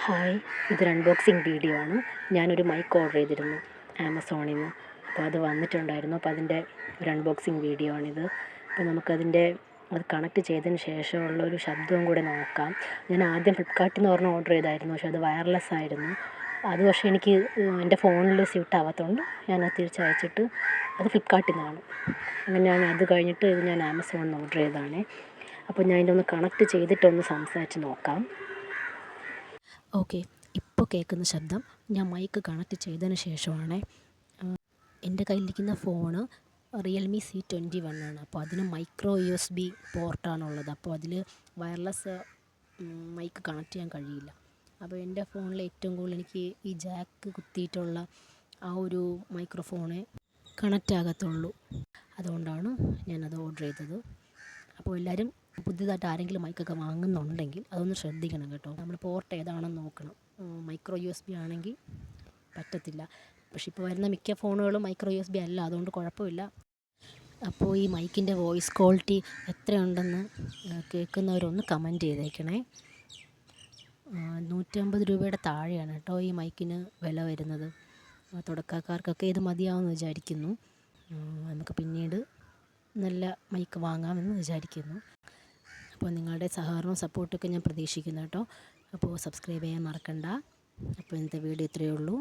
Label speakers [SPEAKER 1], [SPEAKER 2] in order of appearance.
[SPEAKER 1] Hi, ഇതൊരു unboxing video ആണ്. ഞാനൊരു മൈക്ക് ഓർഡർ ചെയ്തിരുന്നു ആമസോണിൽ നിന്ന്. അപ്പോൾ അത് വന്നിട്ടുണ്ടായിരുന്നു. അപ്പോൾ അതിൻ്റെ ഒരു അൺബോക്സിങ് വീഡിയോ ആണിത്. അപ്പോൾ നമുക്കതിൻ്റെ അത് കണക്ട് ചെയ്തതിന് ശേഷമുള്ളൊരു ശബ്ദവും കൂടെ നോക്കാം. ഞാൻ ആദ്യം ഫ്ലിപ്കാർട്ടിൽ നിന്ന് ഒരെണ്ണം ഓർഡർ ചെയ്തായിരുന്നു. പക്ഷേ അത് വയർലെസ് ആയിരുന്നു. അത് പക്ഷേ എനിക്ക് എൻ്റെ ഫോണിൽ സ്യൂട്ട് ആവാത്തതുകൊണ്ട് ഞാനത് തിരിച്ചയച്ചിട്ട് അത് ഫ്ലിപ്കാർട്ടിൽ നിന്നാണ്. അങ്ങനെയാണ് അത് കഴിഞ്ഞിട്ട് ഇത് ഞാൻ ആമസോണിൽ നിന്ന് ഓർഡർ ചെയ്തതാണ്. അപ്പോൾ ഞാൻ ഇതിൻ്റെ ഒന്ന് കണക്ട് ചെയ്തിട്ടൊന്ന് സംസാരിച്ച് നോക്കാം. ഓക്കെ, ഇപ്പോൾ കേൾക്കുന്ന ശബ്ദം ഞാൻ മൈക്ക് കണക്ട് ചെയ്തതിന് ശേഷമാണ്. എൻ്റെ കയ്യിലിരിക്കുന്ന ഫോണ് റിയൽമി C21 ആണ്. അപ്പോൾ അതിന് മൈക്രോ USB പോർട്ടാണുള്ളത്. അപ്പോൾ അതിൽ വയർലെസ് മൈക്ക് കണക്ട് ചെയ്യാൻ കഴിയില്ല. അപ്പോൾ എൻ്റെ ഫോണിൽ ഏറ്റവും കൂടുതൽ എനിക്ക് ഈ ജാക്ക് കുത്തിയിട്ടുള്ള ആ ഒരു മൈക്രോഫോണേ കണക്റ്റ് ആകത്തുള്ളൂ. അതുകൊണ്ടാണ് ഞാനത് ഓർഡർ ചെയ്തത്. അപ്പോൾ എല്ലാവരും പുതിയതായിട്ട് ആരെങ്കിലും മൈക്കൊക്കെ വാങ്ങുന്നുണ്ടെങ്കിൽ അതൊന്ന് ശ്രദ്ധിക്കണം കേട്ടോ. നമ്മൾ പോർട്ട് ഏതാണെന്ന് നോക്കണം. മൈക്രോ USB ആണെങ്കിൽ പറ്റത്തില്ല. പക്ഷേ ഇപ്പോൾ വരുന്ന മിക്ക ഫോണുകളും മൈക്രോ USB അല്ല, അതുകൊണ്ട് കുഴപ്പമില്ല. അപ്പോൾ ഈ മൈക്കിൻ്റെ വോയിസ് ക്വാളിറ്റി എത്രയുണ്ടെന്ന് കേൾക്കുന്നവരൊന്ന് കമൻറ്റ് ചെയ്തേക്കണേ. 150 രൂപയുടെ താഴെയാണ് കേട്ടോ ഈ മൈക്കിന് വില വരുന്നത്. തുടക്കക്കാർക്കൊക്കെ ഇത് മതിയാവുമെന്ന് വിചാരിക്കുന്നു. നമുക്ക് പിന്നീട് നല്ല മൈക്ക് വാങ്ങാമെന്ന് വിചാരിക്കുന്നു. അപ്പോൾ നിങ്ങളുടെ സഹകരണവും സപ്പോർട്ടൊക്കെ ഞാൻ പ്രതീക്ഷിക്കുന്നു കേട്ടോ. അപ്പോൾ സബ്സ്ക്രൈബ് ചെയ്യാൻ മറക്കണ്ട. അപ്പോൾ ഇന്നത്തെ വീഡിയോ ഇത്രയേ ഉള്ളൂ.